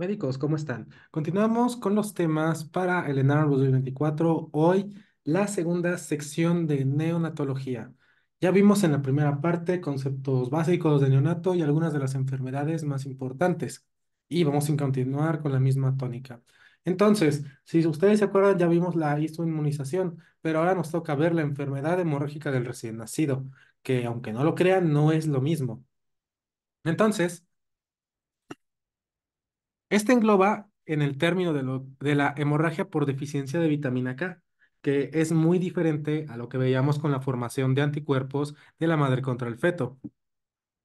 Médicos, ¿cómo están? Continuamos con los temas para el ENARM 2024. Hoy, la segunda sección de neonatología. Ya vimos en la primera parte conceptos básicos de neonato y algunas de las enfermedades más importantes. Y vamos a continuar con la misma tónica. Entonces, si ustedes se acuerdan, ya vimos la histoinmunización, pero ahora nos toca ver la enfermedad hemorrágica del recién nacido, que aunque no lo crean, no es lo mismo. Entonces, este engloba en el término de la hemorragia por deficiencia de vitamina K, que es muy diferente a lo que veíamos con la formación de anticuerpos de la madre contra el feto.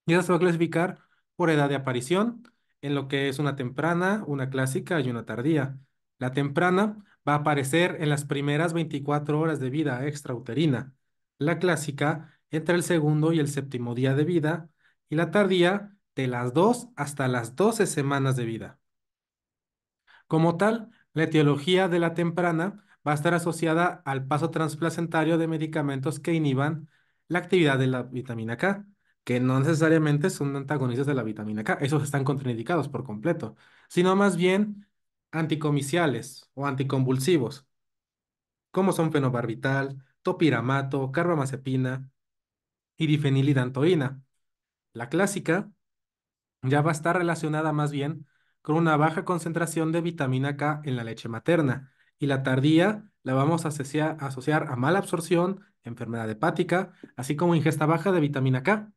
Y eso se va a clasificar por edad de aparición, en lo que es una temprana, una clásica y una tardía. La temprana va a aparecer en las primeras 24 horas de vida extrauterina. La clásica entre el segundo y el séptimo día de vida. Y la tardía de las 2 hasta las 12 semanas de vida. Como tal, la etiología de la temprana va a estar asociada al paso transplacentario de medicamentos que inhiban la actividad de la vitamina K, que no necesariamente son antagonistas de la vitamina K, esos están contraindicados por completo, sino más bien anticomiciales o anticonvulsivos, como son fenobarbital, topiramato, carbamazepina y difenilidantoína. La clásica ya va a estar relacionada más bien con una baja concentración de vitamina K en la leche materna. Y la tardía la vamos a asociar a mala absorción, enfermedad hepática, así como ingesta baja de vitamina K,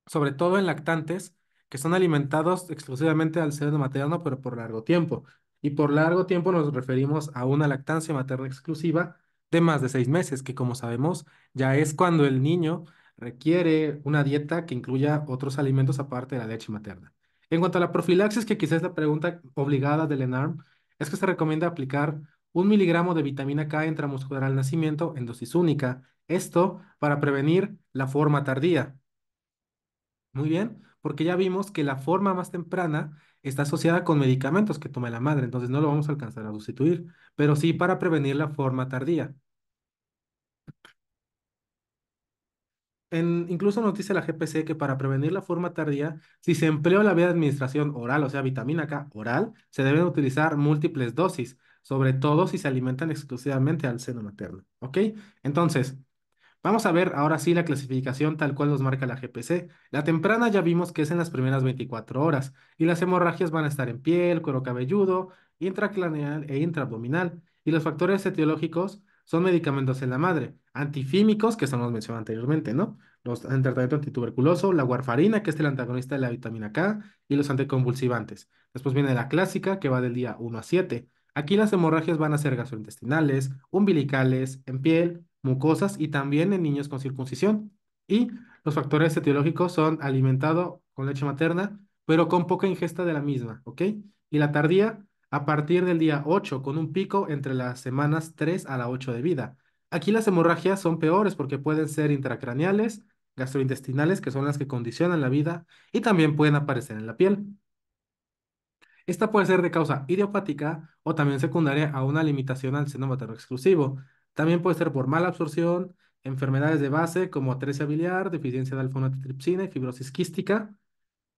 sobre todo en lactantes que son alimentados exclusivamente al seno materno, pero por largo tiempo. Y por largo tiempo nos referimos a una lactancia materna exclusiva de más de 6 meses, que como sabemos ya es cuando el niño requiere una dieta que incluya otros alimentos aparte de la leche materna. En cuanto a la profilaxis, que quizás es la pregunta obligada del ENARM, es que se recomienda aplicar 1 miligramo de vitamina K intramuscular al nacimiento en dosis única. Esto para prevenir la forma tardía. Muy bien, porque ya vimos que la forma más temprana está asociada con medicamentos que toma la madre, entonces no lo vamos a alcanzar a sustituir, pero sí para prevenir la forma tardía. Incluso nos dice la GPC que para prevenir la forma tardía, si se emplea la vía de administración oral, o sea, vitamina K oral, se deben utilizar múltiples dosis, sobre todo si se alimentan exclusivamente al seno materno. ¿Ok? Entonces, vamos a ver ahora sí la clasificación tal cual nos marca la GPC. La temprana ya vimos que es en las primeras 24 horas y las hemorragias van a estar en piel, cuero cabelludo, intracraneal e intraabdominal. Y los factores etiológicos son medicamentos en la madre, antifímicos, que son los mencioné anteriormente, ¿no? Los en tratamiento antituberculoso, la warfarina, que es el antagonista de la vitamina K, y los anticonvulsivantes. Después viene la clásica, que va del día 1 a 7. Aquí las hemorragias van a ser gastrointestinales, umbilicales, en piel, mucosas y también en niños con circuncisión. Y los factores etiológicos son alimentado con leche materna, pero con poca ingesta de la misma, ¿ok? Y la tardía a partir del día 8 con un pico entre las semanas 3 a la 8 de vida. Aquí las hemorragias son peores porque pueden ser intracraneales, gastrointestinales, que son las que condicionan la vida, y también pueden aparecer en la piel. Esta puede ser de causa idiopática o también secundaria a una limitación al seno materno exclusivo. También puede ser por mala absorción, enfermedades de base como atresia biliar, deficiencia de alfa-1 y fibrosis quística,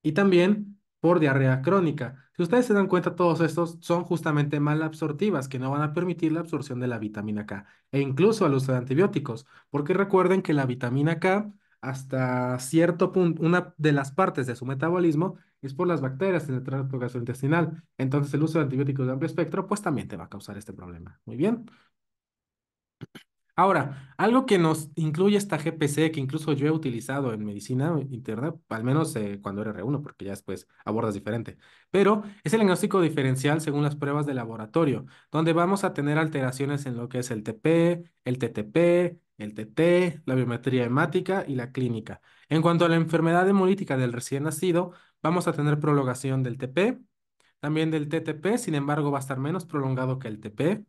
y también por diarrea crónica. Si ustedes se dan cuenta, todos estos son justamente malabsortivas que no van a permitir la absorción de la vitamina K e incluso al uso de antibióticos, porque recuerden que la vitamina K, hasta cierto punto, una de las partes de su metabolismo es por las bacterias en el tracto gastrointestinal. Entonces, el uso de antibióticos de amplio espectro, pues también te va a causar este problema. Muy bien. Ahora, algo que nos incluye esta GPC, que incluso yo he utilizado en medicina interna, al menos cuando era R1, porque ya después abordas diferente, pero es el diagnóstico diferencial según las pruebas de laboratorio, donde vamos a tener alteraciones en lo que es el TP, el TTP, el TT, la biometría hemática y la clínica. En cuanto a la enfermedad hemolítica del recién nacido, vamos a tener prolongación del TP, también del TTP, sin embargo, va a estar menos prolongado que el TP.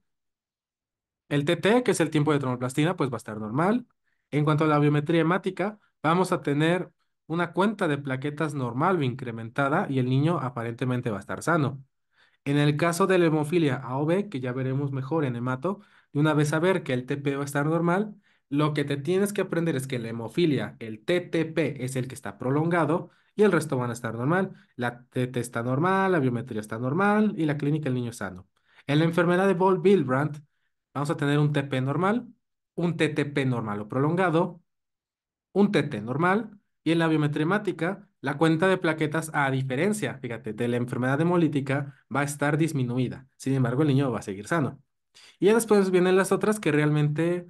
El TT, que es el tiempo de tromoplastina, pues va a estar normal. En cuanto a la biometría hemática, vamos a tener una cuenta de plaquetas normal o incrementada y el niño aparentemente va a estar sano. En el caso de la hemofilia A o B, que ya veremos mejor en hemato, de una vez saber que el TP va a estar normal, lo que te tienes que aprender es que la hemofilia, el TTP, es el que está prolongado y el resto van a estar normal. La TT está normal, la biometría está normal y la clínica el niño es sano. En la enfermedad de Ball-Billbrand vamos a tener un TP normal, un TTP normal o prolongado, un TT normal y en la biometremática la cuenta de plaquetas, a diferencia, fíjate, de la enfermedad hemolítica, va a estar disminuida. Sin embargo, el niño va a seguir sano. Y ya después vienen las otras que realmente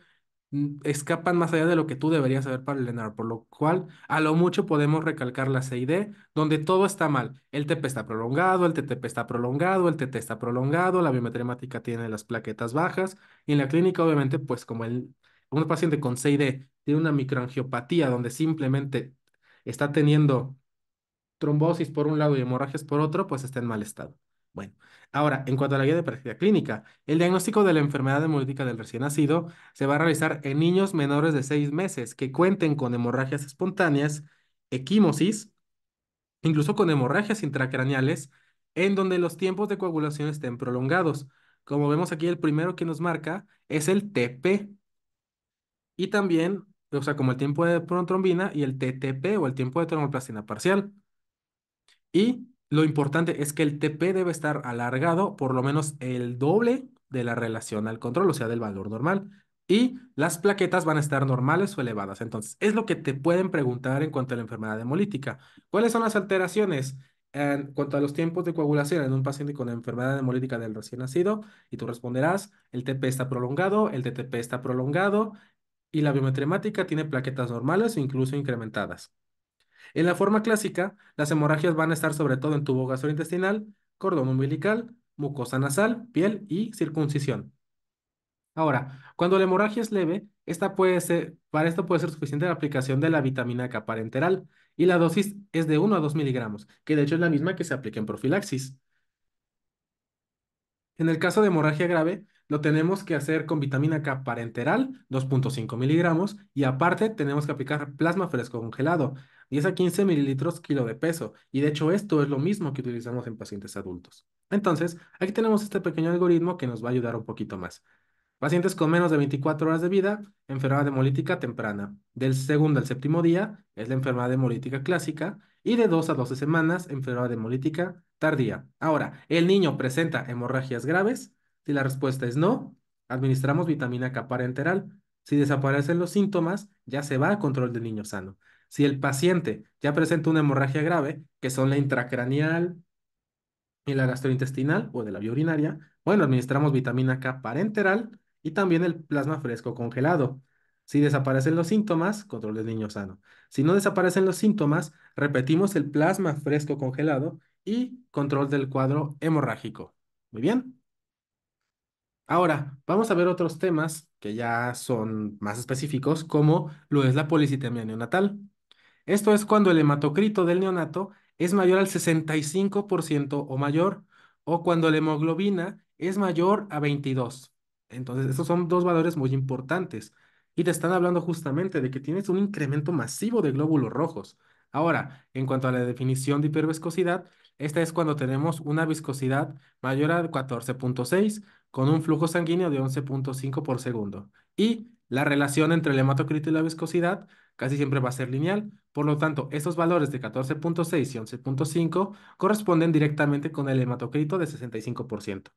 escapan más allá de lo que tú deberías saber para el ENAR, por lo cual a lo mucho podemos recalcar la C y D, donde todo está mal. El TP está prolongado, el TTP está prolongado, el TT está prolongado, la biometremática tiene las plaquetas bajas, y en la clínica, obviamente, pues como un paciente con C y D tiene una microangiopatía donde simplemente está teniendo trombosis por un lado y hemorragias por otro, pues está en mal estado. Bueno, ahora, en cuanto a la guía de práctica clínica, el diagnóstico de la enfermedad hemolítica del recién nacido se va a realizar en niños menores de 6 meses que cuenten con hemorragias espontáneas, equimosis, incluso con hemorragias intracraneales, en donde los tiempos de coagulación estén prolongados. Como vemos aquí, el primero que nos marca es el TP y también, o sea, como el tiempo de protrombina y el TTP o el tiempo de tromboplastina parcial. Y lo importante es que el TP debe estar alargado por lo menos el doble de la relación al control, o sea, del valor normal. Y las plaquetas van a estar normales o elevadas. Entonces, es lo que te pueden preguntar en cuanto a la enfermedad hemolítica. ¿Cuáles son las alteraciones en cuanto a los tiempos de coagulación en un paciente con enfermedad hemolítica del recién nacido? Y tú responderás, el TP está prolongado, el TTP está prolongado y la biometremática tiene plaquetas normales o incluso incrementadas. En la forma clásica, las hemorragias van a estar sobre todo en tubo gastrointestinal, cordón umbilical, mucosa nasal, piel y circuncisión. Ahora, cuando la hemorragia es leve, para esto puede ser suficiente la aplicación de la vitamina K parenteral y la dosis es de 1 a 2 miligramos, que de hecho es la misma que se aplica en profilaxis. En el caso de hemorragia grave, lo tenemos que hacer con vitamina K parenteral, 2,5 miligramos, y aparte tenemos que aplicar plasma fresco congelado, 10 a 15 mililitros kilo de peso, y de hecho esto es lo mismo que utilizamos en pacientes adultos. Entonces, aquí tenemos este pequeño algoritmo que nos va a ayudar un poquito más. Pacientes con menos de 24 horas de vida, enfermedad hemolítica temprana. Del segundo al séptimo día es la enfermedad hemolítica clásica y de 2 a 12 semanas, enfermedad hemolítica tardía. Ahora, ¿el niño presenta hemorragias graves? Si la respuesta es no, administramos vitamina K parenteral. Si desaparecen los síntomas, ya se va a control del niño sano. Si el paciente ya presenta una hemorragia grave, que son la intracraneal, y la gastrointestinal o de la vía urinaria, bueno, administramos vitamina K parenteral y también el plasma fresco congelado. Si desaparecen los síntomas, control del niño sano. Si no desaparecen los síntomas, repetimos el plasma fresco congelado y control del cuadro hemorrágico. Muy bien. Ahora, vamos a ver otros temas que ya son más específicos, como lo es la policitemia neonatal. Esto es cuando el hematocrito del neonato es mayor al 65% o mayor, o cuando la hemoglobina es mayor a 22. Entonces, estos son dos valores muy importantes. Y te están hablando justamente de que tienes un incremento masivo de glóbulos rojos. Ahora, en cuanto a la definición de hiperviscosidad, esta es cuando tenemos una viscosidad mayor a 14,6 con un flujo sanguíneo de 11,5 por segundo. Y la relación entre el hematocrito y la viscosidad casi siempre va a ser lineal. Por lo tanto, estos valores de 14,6 y 11,5 corresponden directamente con el hematocrito de 65%.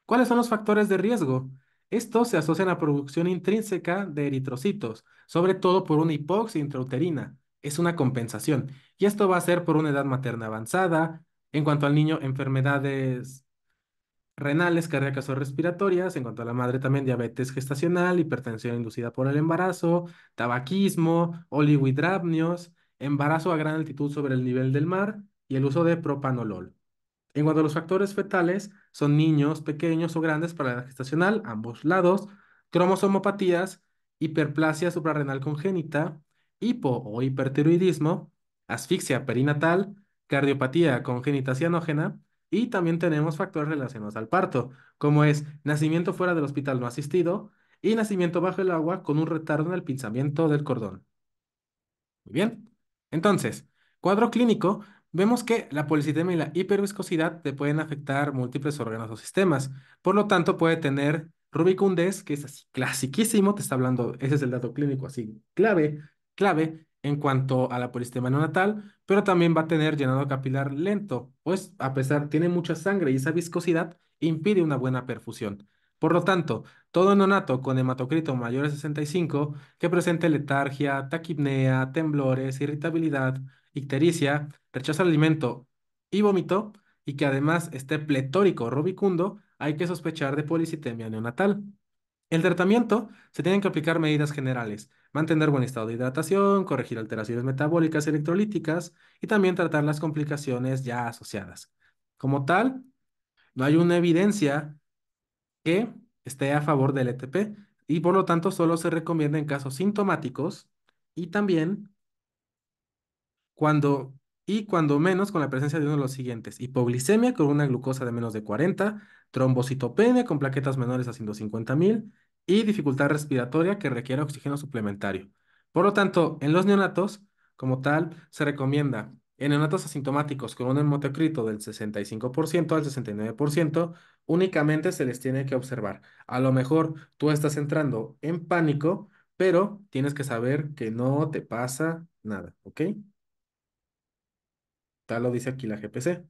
¿Cuáles son los factores de riesgo? Estos se asocian a producción intrínseca de eritrocitos, sobre todo por una hipoxia intrauterina. Es una compensación. Y esto va a ser por una edad materna avanzada. En cuanto al niño, enfermedades renales, cardíacas o respiratorias. En cuanto a la madre, también diabetes gestacional, hipertensión inducida por el embarazo, tabaquismo, oligohidramnios, embarazo a gran altitud sobre el nivel del mar y el uso de propanolol. En cuanto a los factores fetales, son niños pequeños o grandes para la edad gestacional, ambos lados, cromosomopatías, hiperplasia suprarrenal congénita, hipo o hipertiroidismo, asfixia perinatal, cardiopatía congénita cianógena, y también tenemos factores relacionados al parto, como es nacimiento fuera del hospital no asistido y nacimiento bajo el agua con un retardo en el pinzamiento del cordón. Muy bien. Entonces, cuadro clínico, vemos que la policitemia y la hiperviscosidad te pueden afectar múltiples órganos o sistemas. Por lo tanto, puede tener rubicundez, que es así clasiquísimo, te está hablando, ese es el dato clínico así clave, clave. en cuanto a la polistemia neonatal, pero también va a tener llenado capilar lento, pues a pesar tiene mucha sangre y esa viscosidad impide una buena perfusión. Por lo tanto, todo neonato con hematocrito mayor a 65 que presente letargia, taquipnea, temblores, irritabilidad, ictericia, rechazo al alimento y vómito, y que además esté pletórico o rubicundo, hay que sospechar de policitemia neonatal. El tratamiento se tienen que aplicar medidas generales, mantener buen estado de hidratación, corregir alteraciones metabólicas y electrolíticas y también tratar las complicaciones ya asociadas. Como tal, no hay una evidencia que esté a favor del ETP y por lo tanto solo se recomienda en casos sintomáticos y también cuando, cuando menos con la presencia de uno de los siguientes: hipoglicemia con una glucosa de menos de 40, trombocitopenia con plaquetas menores a 150.000 y dificultad respiratoria que requiere oxígeno suplementario. Por lo tanto, en los neonatos, como tal, se recomienda en neonatos asintomáticos con un hemotocrito del 65% al 69%, únicamente se les tiene que observar. A lo mejor tú estás entrando en pánico, pero tienes que saber que no te pasa nada, ¿ok? Tal lo dice aquí la GPC.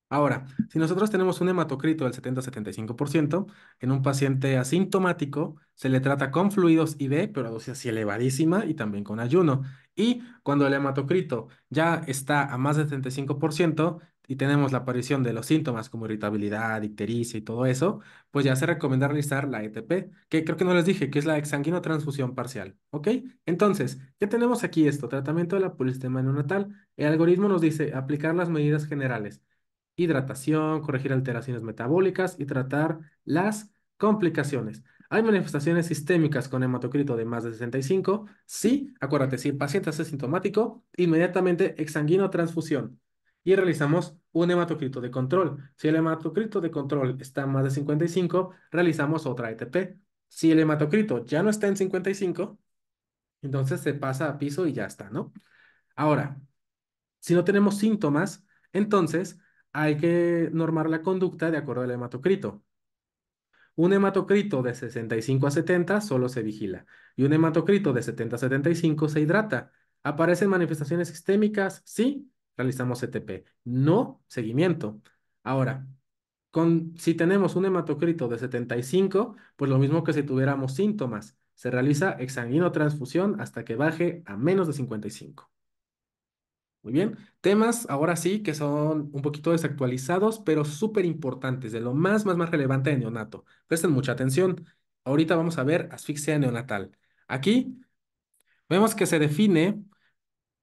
Ahora, si nosotros tenemos un hematocrito del 70-75%, en un paciente asintomático se le trata con fluidos IV, pero a dosis así elevadísima y también con ayuno. Y cuando el hematocrito ya está a más del 75% y tenemos la aparición de los síntomas como irritabilidad, ictericia y todo eso, pues ya se recomienda realizar la ETP, que creo que no les dije, que es la exsanguinotransfusión parcial. ¿Ok? Entonces, ya tenemos aquí esto: tratamiento de la polistemia neonatal. El algoritmo nos dice aplicar las medidas generales: hidratación, corregir alteraciones metabólicas y tratar las complicaciones. ¿Hay manifestaciones sistémicas con hematocrito de más de 65? Sí, acuérdate, si el paciente es asintomático, inmediatamente exsanguino transfusión y realizamos un hematocrito de control. Si el hematocrito de control está en más de 55, realizamos otra ETP. Si el hematocrito ya no está en 55, entonces se pasa a piso y ya está, ¿no? Ahora, si no tenemos síntomas, entonces hay que normar la conducta de acuerdo al hematocrito. Un hematocrito de 65 a 70 solo se vigila y un hematocrito de 70 a 75 se hidrata. ¿Aparecen manifestaciones sistémicas? Sí, realizamos CTP. No, seguimiento. Ahora, si tenemos un hematocrito de 75, pues lo mismo que si tuviéramos síntomas, se realiza exsanguinotransfusión hasta que baje a menos de 55. Muy bien, temas ahora sí que son un poquito desactualizados, pero súper importantes, de lo más relevante de neonato. Presten mucha atención. Ahorita vamos a ver asfixia neonatal. Aquí vemos que se define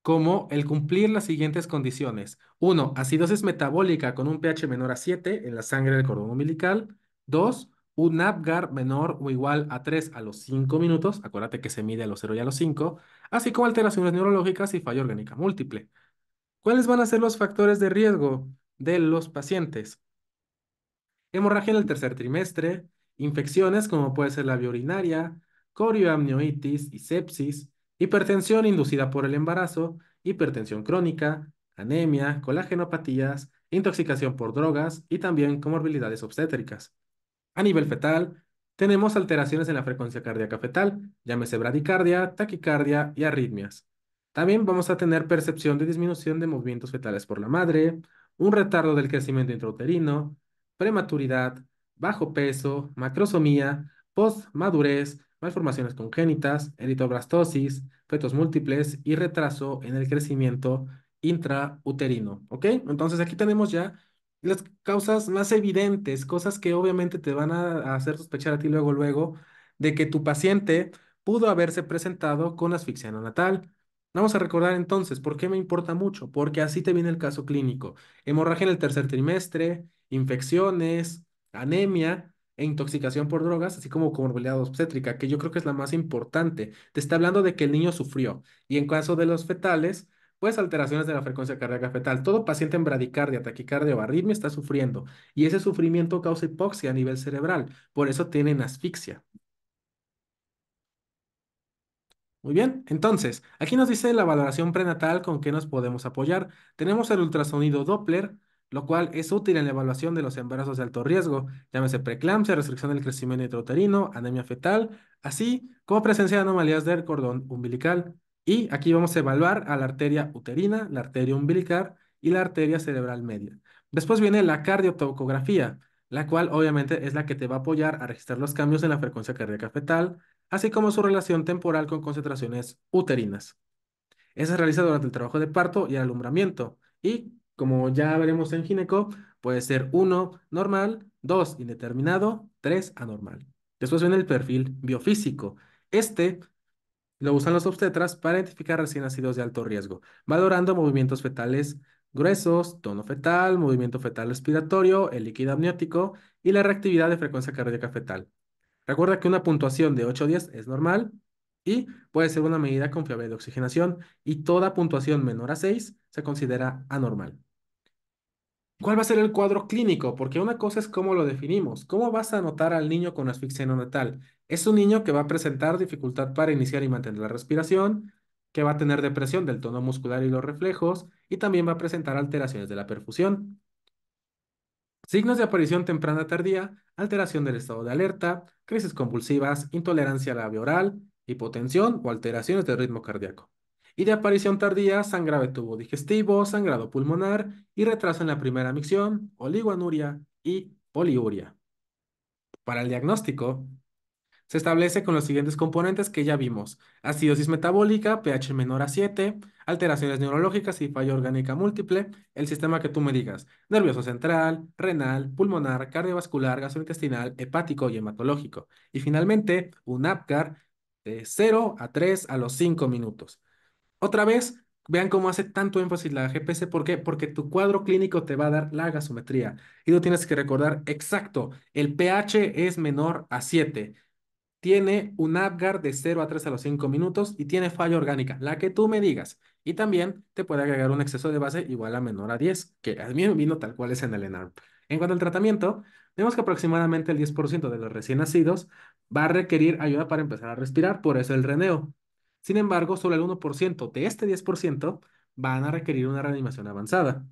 como el cumplir las siguientes condiciones. Uno, acidosis metabólica con un pH menor a 7 en la sangre del cordón umbilical. Dos, un Apgar menor o igual a 3 a los 5 minutos. Acuérdate que se mide a los 0 y a los 5, así como alteraciones neurológicas y falla orgánica múltiple. ¿Cuáles van a ser los factores de riesgo de los pacientes? Hemorragia en el tercer trimestre, infecciones como puede ser la vía urinaria, corioamnionitis y sepsis, hipertensión inducida por el embarazo, hipertensión crónica, anemia, colágenopatías, intoxicación por drogas y también comorbilidades obstétricas. A nivel fetal, tenemos alteraciones en la frecuencia cardíaca fetal, llámese bradicardia, taquicardia y arritmias. También vamos a tener percepción de disminución de movimientos fetales por la madre, un retardo del crecimiento intrauterino, prematuridad, bajo peso, macrosomía, postmadurez, malformaciones congénitas, eritroblastosis, fetos múltiples y retraso en el crecimiento intrauterino. ¿Ok? Entonces aquí tenemos ya las causas más evidentes, cosas que obviamente te van a hacer sospechar a ti luego, de que tu paciente pudo haberse presentado con asfixia neonatal. Vamos a recordar entonces, ¿por qué me importa mucho? Porque así te viene el caso clínico: hemorragia en el tercer trimestre, infecciones, anemia e intoxicación por drogas, así como comorbilidad obstétrica, que yo creo que es la más importante. Te está hablando de que el niño sufrió. Y en caso de los fetales, pues alteraciones de la frecuencia cardíaca fetal. Todo paciente en bradicardia, taquicardia o arritmia está sufriendo y ese sufrimiento causa hipoxia a nivel cerebral. Por eso tienen asfixia. Muy bien, entonces, aquí nos dice la valoración prenatal con qué nos podemos apoyar. Tenemos el ultrasonido Doppler, lo cual es útil en la evaluación de los embarazos de alto riesgo, llámese preeclampsia, restricción del crecimiento intrauterino, anemia fetal, así como presencia de anomalías del cordón umbilical. Y aquí vamos a evaluar a la arteria uterina, la arteria umbilical y la arteria cerebral media. Después viene la cardiotocografía, la cual obviamente es la que te va a apoyar a registrar los cambios en la frecuencia cardíaca fetal, así como su relación temporal con concentraciones uterinas. Esa se realiza durante el trabajo de parto y el alumbramiento. Y como ya veremos en gineco, puede ser uno normal, 2 indeterminado, 3 anormal. Después viene el perfil biofísico. Este lo usan los obstetras para identificar recién nacidos de alto riesgo, valorando movimientos fetales gruesos, tono fetal, movimiento fetal respiratorio, el líquido amniótico y la reactividad de frecuencia cardíaca fetal. Recuerda que una puntuación de 8 a 10 es normal y puede ser una medida confiable de oxigenación y toda puntuación menor a 6 se considera anormal. ¿Cuál va a ser el cuadro clínico? Porque una cosa es cómo lo definimos. ¿Cómo vas a notar al niño con asfixia neonatal? Es un niño que va a presentar dificultad para iniciar y mantener la respiración, que va a tener depresión del tono muscular y los reflejos, y también va a presentar alteraciones de la perfusión. Signos de aparición temprana tardía, alteración del estado de alerta, crisis convulsivas, intolerancia a la vía oral, hipotensión o alteraciones del ritmo cardíaco. Y de aparición tardía, sangrado de tubo digestivo, sangrado pulmonar y retraso en la primera micción, oligoanuria y poliuria. Para el diagnóstico, se establece con los siguientes componentes que ya vimos: acidosis metabólica, pH menor a 7, alteraciones neurológicas y falla orgánica múltiple, el sistema que tú me digas: nervioso central, renal, pulmonar, cardiovascular, gastrointestinal, hepático y hematológico. Y finalmente, un APGAR de 0 a 3 a los 5 minutos. Otra vez, vean cómo hace tanto énfasis la GPS. ¿Por qué? Porque tu cuadro clínico te va a dar la gasometría y tú tienes que recordar exacto, el pH es menor a 7, tiene un Apgar de 0 a 3 a los 5 minutos y tiene falla orgánica, la que tú me digas. Y también te puede agregar un exceso de base igual a menor a 10, que a mí me vino tal cual es en el ENARM. En cuanto al tratamiento, vemos que aproximadamente el 10% de los recién nacidos va a requerir ayuda para empezar a respirar, por eso el reneo. Sin embargo, solo el 1% de este 10% van a requerir una reanimación avanzada.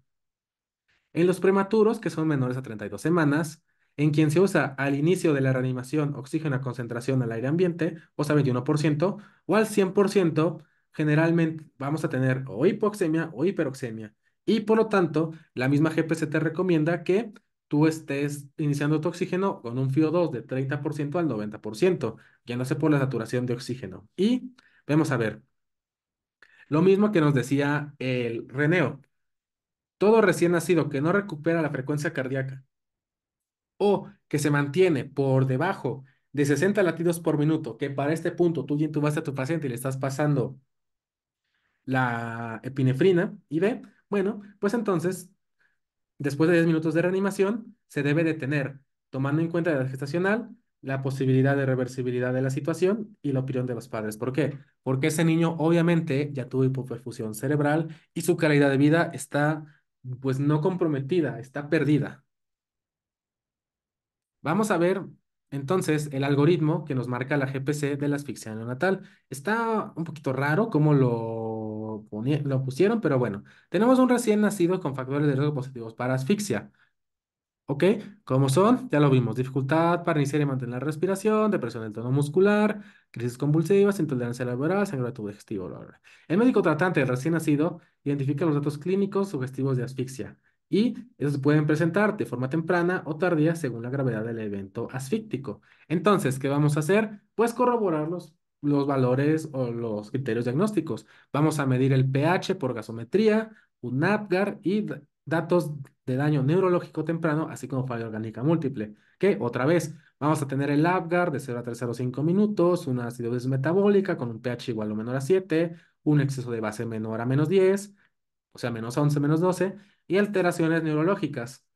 En los prematuros, que son menores a 32 semanas, en quien se usa al inicio de la reanimación oxígeno a concentración al aire ambiente, o sea, 21%, o al 100%, generalmente vamos a tener o hipoxemia o hiperoxemia. Y por lo tanto, la misma GPC te recomienda que tú estés iniciando tu oxígeno con un FiO2 de 30% al 90%, guiándose por la saturación de oxígeno. Y vamos a ver, lo mismo que nos decía el Reneo. Todo recién nacido que no recupera la frecuencia cardíaca o que se mantiene por debajo de 60 latidos por minuto, que para este punto tú ya intubaste a tu paciente y le estás pasando la epinefrina y ve, bueno, pues entonces, después de 10 minutos de reanimación, se debe detener, tomando en cuenta la edad gestacional, la posibilidad de reversibilidad de la situación y la opinión de los padres. ¿Por qué? Porque ese niño obviamente ya tuvo hipoperfusión cerebral y su calidad de vida está, pues no comprometida, está perdida. Vamos a ver entonces el algoritmo que nos marca la GPC de la asfixia neonatal. Está un poquito raro cómo lo pusieron, pero bueno, tenemos un recién nacido con factores de riesgo positivos para asfixia. ¿Ok? ¿Cómo son? Ya lo vimos. Dificultad para iniciar y mantener la respiración, depresión del tono muscular, crisis convulsivas, intolerancia laboral, sangrado tubo digestivo, bla, bla, bla. El médico tratante del recién nacido identifica los datos clínicos sugestivos de asfixia y esos se pueden presentar de forma temprana o tardía según la gravedad del evento asfíctico. Entonces, ¿qué vamos a hacer? Pues corroborar los valores o los criterios diagnósticos. Vamos a medir el pH por gasometría, un APGAR y datos de daño neurológico temprano, así como falla orgánica múltiple, que otra vez vamos a tener el Apgar de 0 a 3,05 minutos, una acidosis metabólica con un pH igual o menor a 7, un exceso de base menor a -10, o sea, -11, -12, y alteraciones neurológicas.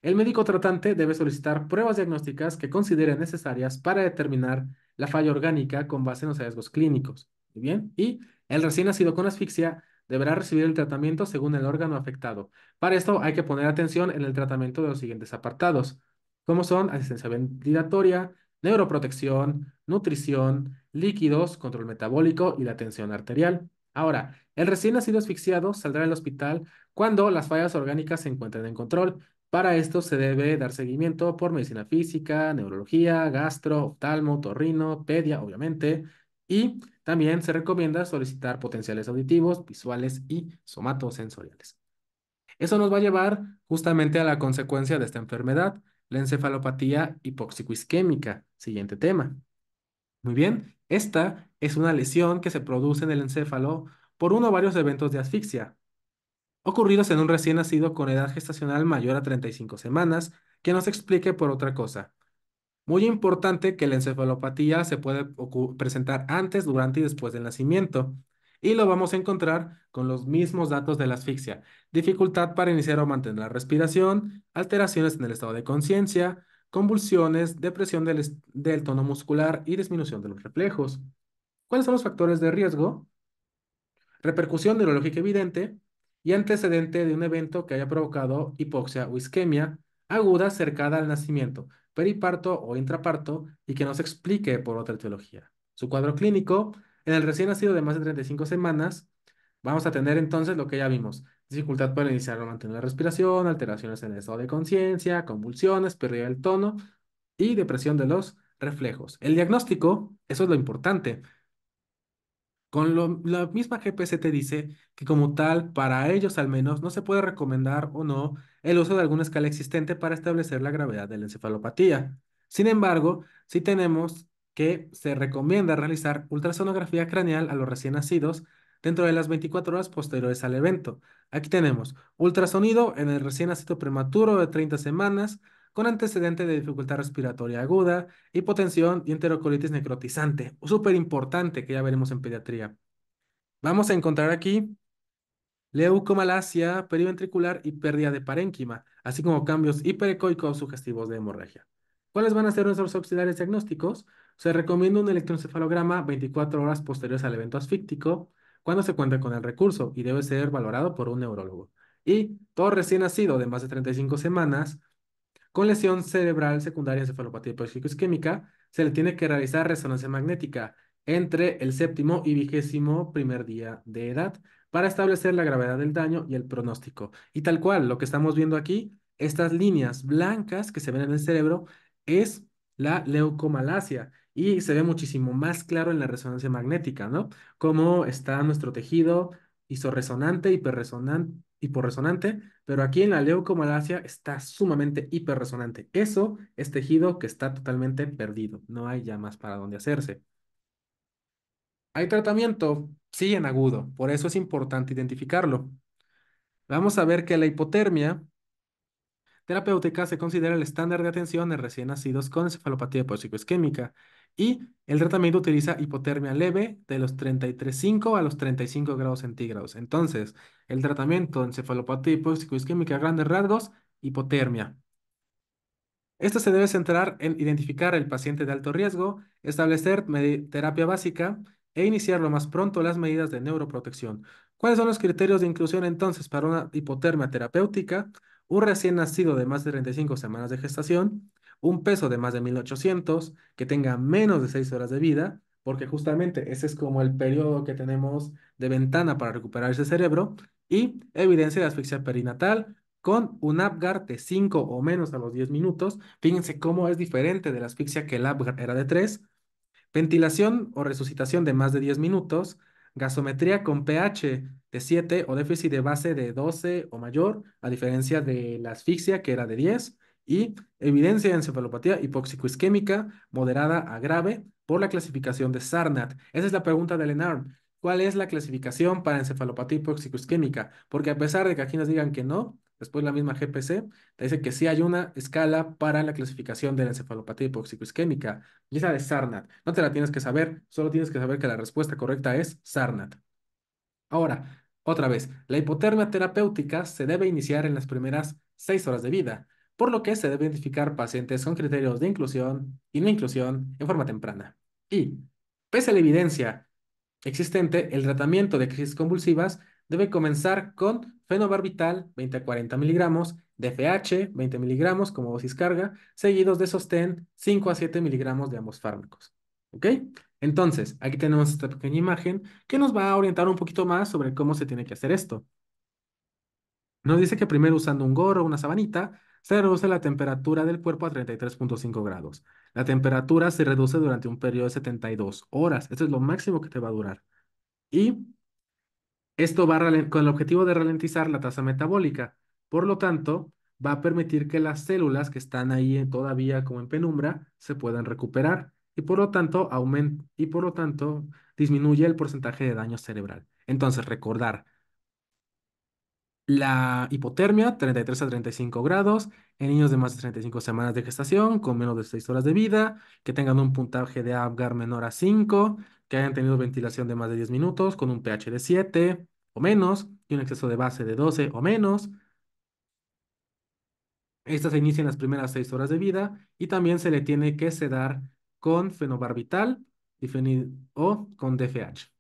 El médico tratante debe solicitar pruebas diagnósticas que considere necesarias para determinar la falla orgánica con base en los hallazgos clínicos. Muy bien. Y el recién nacido con asfixia deberá recibir el tratamiento según el órgano afectado. Para esto hay que poner atención en el tratamiento de los siguientes apartados, como son asistencia ventilatoria, neuroprotección, nutrición, líquidos, control metabólico y la tensión arterial. Ahora, el recién nacido asfixiado saldrá del hospital cuando las fallas orgánicas se encuentren en control. Para esto se debe dar seguimiento por medicina física, neurología, gastro, oftalmo, torrino, pedia, obviamente, y también se recomienda solicitar potenciales auditivos, visuales y somatosensoriales. Eso nos va a llevar justamente a la consecuencia de esta enfermedad, la encefalopatía hipóxico-isquémica. Siguiente tema. Muy bien, esta es una lesión que se produce en el encéfalo por uno o varios eventos de asfixia, ocurridos en un recién nacido con edad gestacional mayor a 35 semanas, que no se explique por otra cosa. Muy importante que la encefalopatía se puede presentar antes, durante y después del nacimiento. Y lo vamos a encontrar con los mismos datos de la asfixia. Dificultad para iniciar o mantener la respiración, alteraciones en el estado de conciencia, convulsiones, depresión del tono muscular y disminución de los reflejos. ¿Cuáles son los factores de riesgo? Repercusión neurológica evidente y antecedente de un evento que haya provocado hipoxia o isquemia aguda cercana al nacimiento, periparto o intraparto y que no se explique por otra etiología. Su cuadro clínico, en el recién nacido de más de 35 semanas, vamos a tener entonces lo que ya vimos: dificultad para iniciar o mantener la respiración, alteraciones en el estado de conciencia, convulsiones, pérdida del tono y depresión de los reflejos. El diagnóstico, eso es lo importante. La misma GPC te dice que como tal, para ellos al menos, no se puede recomendar o no el uso de alguna escala existente para establecer la gravedad de la encefalopatía. Sin embargo, sí tenemos que se recomienda realizar ultrasonografía craneal a los recién nacidos dentro de las 24 horas posteriores al evento. Aquí tenemos ultrasonido en el recién nacido prematuro de 30 semanas con antecedente de dificultad respiratoria aguda, hipotensión y enterocolitis necrotizante. Súper importante que ya veremos en pediatría. Vamos a encontrar aquí leucomalacia periventricular y pérdida de parénquima, así como cambios hiperecoicos sugestivos de hemorragia. ¿Cuáles van a ser nuestros auxiliares diagnósticos? Se recomienda un electroencefalograma 24 horas posteriores al evento asfíctico cuando se cuenta con el recurso y debe ser valorado por un neurólogo. Y todo recién nacido de más de 35 semanas con lesión cerebral secundaria encefalopatía isquémica, se le tiene que realizar resonancia magnética entre el séptimo y 21º día de edad para establecer la gravedad del daño y el pronóstico. Y tal cual, lo que estamos viendo aquí, estas líneas blancas que se ven en el cerebro es la leucomalacia y se ve muchísimo más claro en la resonancia magnética, ¿no? Cómo está nuestro tejido isorresonante, hiporresonante, pero aquí en la leucomalacia está sumamente hiperresonante. Eso es tejido que está totalmente perdido. No hay ya más para dónde hacerse. ¿Hay tratamiento? Sí, en agudo. Por eso es importante identificarlo. Vamos a ver que la hipotermia terapéutica se considera el estándar de atención en recién nacidos con encefalopatía isquémica y el tratamiento utiliza hipotermia leve de los 33,5 a los 35 grados centígrados. Entonces, el tratamiento de encefalopatía isquémica a grandes rasgos, hipotermia. Esto se debe centrar en identificar el paciente de alto riesgo, establecer terapia básica e iniciar lo más pronto las medidas de neuroprotección. ¿Cuáles son los criterios de inclusión entonces para una hipotermia terapéutica? Un recién nacido de más de 35 semanas de gestación, un peso de más de 1800, que tenga menos de 6 horas de vida, porque justamente ese es como el periodo que tenemos de ventana para recuperar ese cerebro, y evidencia de asfixia perinatal con un Apgar de 5 o menos a los 10 minutos. Fíjense cómo es diferente de la asfixia, que el Apgar era de 3. Ventilación o resucitación de más de 10 minutos. Gasometría con pH de 7 o déficit de base de 12 o mayor, a diferencia de la asfixia que era de 10. Y evidencia de encefalopatía hipóxico-isquémica moderada a grave por la clasificación de Sarnat. Esa es la pregunta de Lenard. ¿Cuál es la clasificación para encefalopatía hipóxico-isquémica? Porque a pesar de que aquí nos digan que no, después la misma GPC te dice que sí hay una escala para la clasificación de la encefalopatía hipóxico-isquémica. Y esa de Sarnat. No te la tienes que saber, solo tienes que saber que la respuesta correcta es Sarnat. Ahora, otra vez, la hipotermia terapéutica se debe iniciar en las primeras 6 horas de vida, por lo que se debe identificar pacientes con criterios de inclusión y no inclusión en forma temprana. Y, pese a la evidencia existente, el tratamiento de crisis convulsivas debe comenzar con fenobarbital 20 a 40 miligramos, DFH 20 miligramos como dosis carga, seguidos de sostén 5 a 7 miligramos de ambos fármacos. ¿Ok? Entonces, aquí tenemos esta pequeña imagen que nos va a orientar un poquito más sobre cómo se tiene que hacer esto. Nos dice que primero usando un gorro o una sabanita, se reduce la temperatura del cuerpo a 33,5 grados. La temperatura se reduce durante un periodo de 72 horas. Esto es lo máximo que te va a durar. Y esto va con el objetivo de ralentizar la tasa metabólica. Por lo tanto, va a permitir que las células que están ahí todavía como en penumbra se puedan recuperar y por lo tanto disminuye el porcentaje de daño cerebral. Entonces, recordar, la hipotermia, 33 a 35 grados, en niños de más de 35 semanas de gestación, con menos de 6 horas de vida, que tengan un puntaje de Apgar menor a 5, que hayan tenido ventilación de más de 10 minutos, con un pH de 7 o menos, y un exceso de base de 12 o menos. Esta se inicia en las primeras 6 horas de vida y también se le tiene que sedar con fenobarbital o con DFH.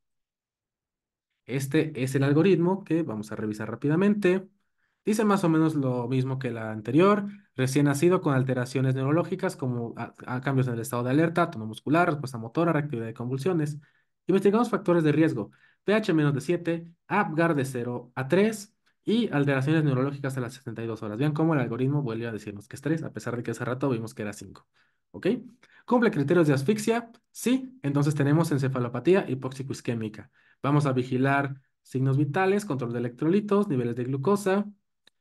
Este es el algoritmo que vamos a revisar rápidamente. Dice más o menos lo mismo que la anterior. Recién nacido con alteraciones neurológicas como cambios en el estado de alerta, tono muscular, respuesta motora, reactividad de convulsiones. Investigamos factores de riesgo. pH menos de 7, APGAR de 0 a 3 y alteraciones neurológicas a las 72 horas. Vean cómo el algoritmo vuelve a decirnos que es 3, a pesar de que hace rato vimos que era 5. ¿Ok? ¿Cumple criterios de asfixia? Sí. Entonces tenemos encefalopatía hipóxico-isquémica. Vamos a vigilar signos vitales, control de electrolitos, niveles de glucosa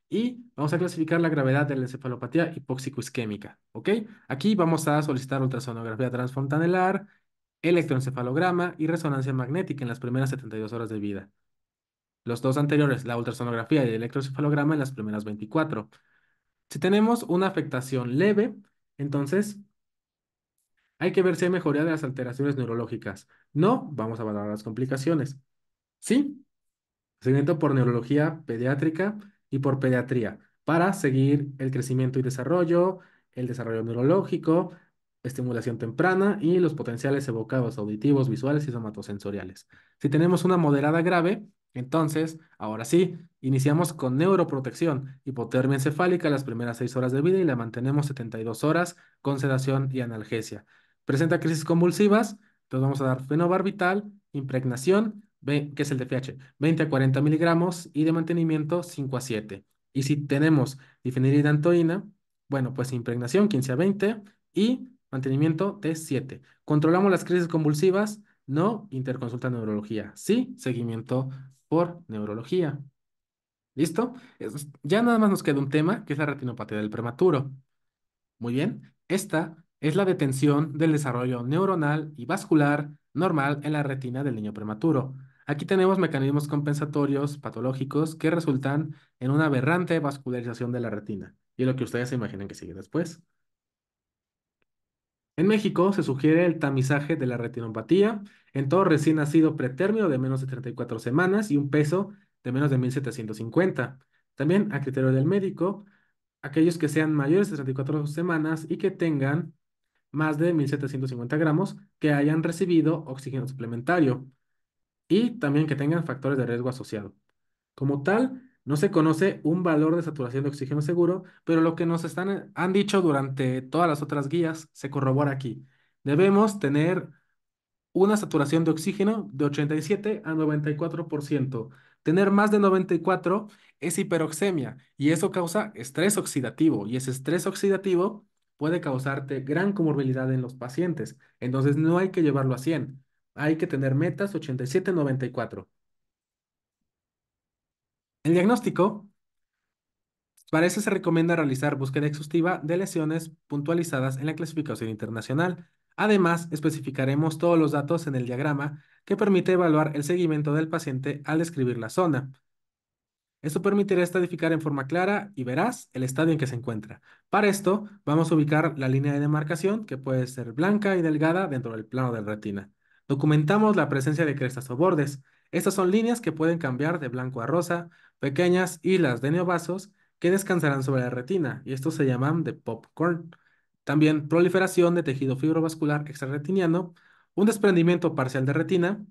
y vamos a clasificar la gravedad de la encefalopatía hipóxico-isquémica. ¿Ok? Aquí vamos a solicitar ultrasonografía transfontanelar, electroencefalograma y resonancia magnética en las primeras 72 horas de vida. Los dos anteriores, la ultrasonografía y el electroencefalograma en las primeras 24. Si tenemos una afectación leve, entonces hay que ver si hay mejoría de las alteraciones neurológicas. No, vamos a valorar las complicaciones. Sí, seguimiento por neurología pediátrica y por pediatría para seguir el crecimiento y desarrollo, el desarrollo neurológico, estimulación temprana y los potenciales evocados auditivos, visuales y somatosensoriales. Si tenemos una moderada grave, entonces, ahora sí, iniciamos con neuroprotección, hipotermia encefálica las primeras 6 horas de vida y la mantenemos 72 horas con sedación y analgesia. Presenta crisis convulsivas, entonces vamos a dar fenobarbital, impregnación, que es el DFH, 20 a 40 miligramos y de mantenimiento 5 a 7. Y si tenemos difenhidramina, bueno, pues impregnación 15 a 20 y mantenimiento de 7. Controlamos las crisis convulsivas, no interconsulta neurología, sí seguimiento por neurología. ¿Listo? Ya nada más nos queda un tema, que es la retinopatía del prematuro. Muy bien, esta es la detención del desarrollo neuronal y vascular normal en la retina del niño prematuro. Aquí tenemos mecanismos compensatorios patológicos que resultan en una aberrante vascularización de la retina. Y lo que ustedes se imaginen que sigue después. En México se sugiere el tamizaje de la retinopatía en todo recién nacido pretérmino de menos de 34 semanas y un peso de menos de 1750. También, a criterio del médico, aquellos que sean mayores de 34 semanas y que tengan más de 1750 gramos que hayan recibido oxígeno suplementario y también que tengan factores de riesgo asociado. Como tal, no se conoce un valor de saturación de oxígeno seguro, pero lo que nos han dicho durante todas las otras guías se corrobora aquí. Debemos tener una saturación de oxígeno de 87 a 94%. Tener más de 94 es hiperoxemia y eso causa estrés oxidativo y ese estrés oxidativo puede causarte gran comorbilidad en los pacientes. Entonces no hay que llevarlo a 100. Hay que tener metas 87 a 94. El diagnóstico, para eso se recomienda realizar búsqueda exhaustiva de lesiones puntualizadas en la clasificación internacional. Además, especificaremos todos los datos en el diagrama que permite evaluar el seguimiento del paciente al describir la zona. Esto permitirá estadificar en forma clara y veraz el estadio en que se encuentra. Para esto, vamos a ubicar la línea de demarcación, que puede ser blanca y delgada dentro del plano de retina. Documentamos la presencia de crestas o bordes. Estas son líneas que pueden cambiar de blanco a rosa, pequeñas hilas de neovasos que descansarán sobre la retina, y estos se llaman de popcorn. También proliferación de tejido fibrovascular extrarretiniano, un desprendimiento parcial de retina,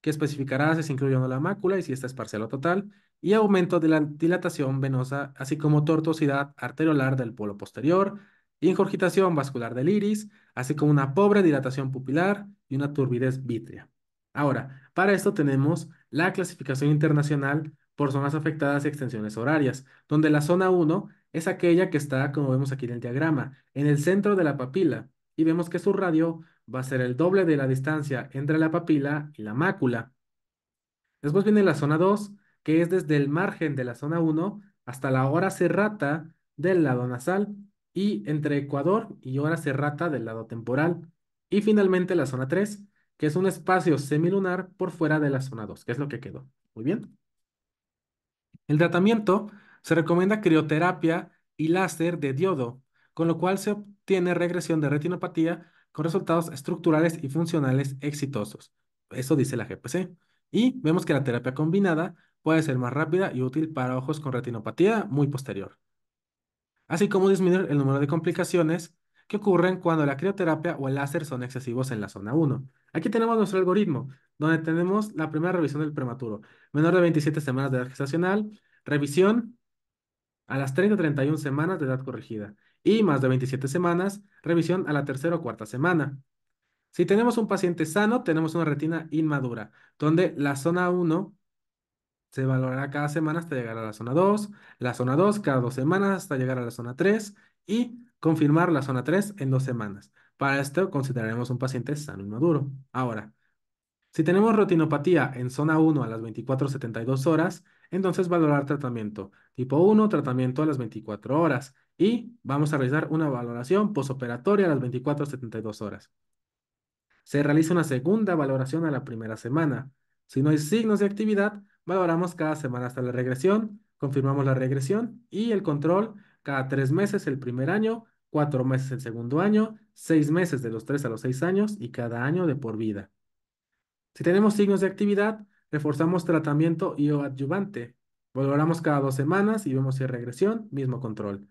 que especificará si se incluye o no la mácula y si esta es parcial o total, y aumento de la dilatación venosa, así como tortuosidad arteriolar del polo posterior, ingurgitación vascular del iris, así como una pobre dilatación pupilar y una turbidez vítrea. Ahora, para esto tenemos la clasificación internacional por zonas afectadas y extensiones horarias, donde la zona uno es aquella que está, como vemos aquí en el diagrama, en el centro de la papila, y vemos que su radio va a ser el doble de la distancia entre la papila y la mácula. Después viene la zona 2, que es desde el margen de la zona uno hasta la hora serrata del lado nasal y entre ecuador y hora serrata del lado temporal. Y finalmente la zona 3, que es un espacio semilunar por fuera de la zona 2, que es lo que quedó. Muy bien. El tratamiento se recomienda crioterapia y láser de diodo, con lo cual se obtiene regresión de retinopatía con resultados estructurales y funcionales exitosos. Eso dice la GPC. Y vemos que la terapia combinada puede ser más rápida y útil para ojos con retinopatía muy posterior, así como disminuir el número de complicaciones que ocurren cuando la crioterapia o el láser son excesivos en la zona uno. Aquí tenemos nuestro algoritmo, donde tenemos la primera revisión del prematuro, menor de 27 semanas de edad gestacional, revisión a las 30 a 31 semanas de edad corregida y más de 27 semanas, revisión a la tercera o cuarta semana. Si tenemos un paciente sano, tenemos una retina inmadura, donde la zona uno se valorará cada semana hasta llegar a la zona 2, la zona 2 cada 2 semanas hasta llegar a la zona 3 y confirmar la zona 3 en 2 semanas. Para esto consideraremos un paciente sano y maduro. Ahora, si tenemos retinopatía en zona uno a las 24 a 72 horas, entonces valorar tratamiento. Tipo uno, tratamiento a las 24 horas. Y vamos a realizar una valoración posoperatoria a las 24 a 72 horas. Se realiza una segunda valoración a la primera semana. Si no hay signos de actividad, valoramos cada semana hasta la regresión, confirmamos la regresión y el control cada 3 meses el primer año, 4 meses el segundo año, 6 meses de los 3 a los 6 años y cada año de por vida. Si tenemos signos de actividad, reforzamos tratamiento y o adyuvante. Valoramos cada 2 semanas y vemos si hay regresión, mismo control.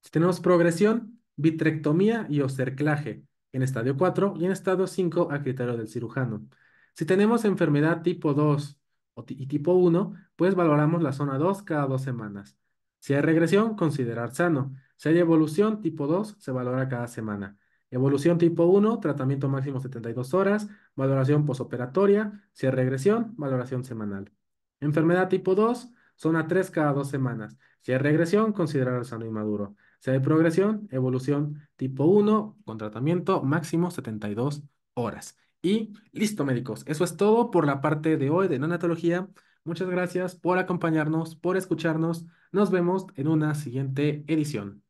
Si tenemos progresión, vitrectomía y ocerclaje en estadio 4 y en estadio 5 a criterio del cirujano. Si tenemos enfermedad tipo 2 y tipo 1, pues valoramos la zona 2 cada 2 semanas. Si hay regresión, considerar sano. Si hay evolución tipo 2, se valora cada semana. Evolución tipo 1, tratamiento máximo 72 horas, valoración posoperatoria. Si hay regresión, valoración semanal. Enfermedad tipo 2, zona 3 cada 2 semanas. Si hay regresión, considerar sano y maduro. Si hay progresión, evolución tipo uno con tratamiento máximo 72 horas. Y listo, médicos. Eso es todo por la parte de hoy de neonatología. Muchas gracias por acompañarnos, por escucharnos. Nos vemos en una siguiente edición.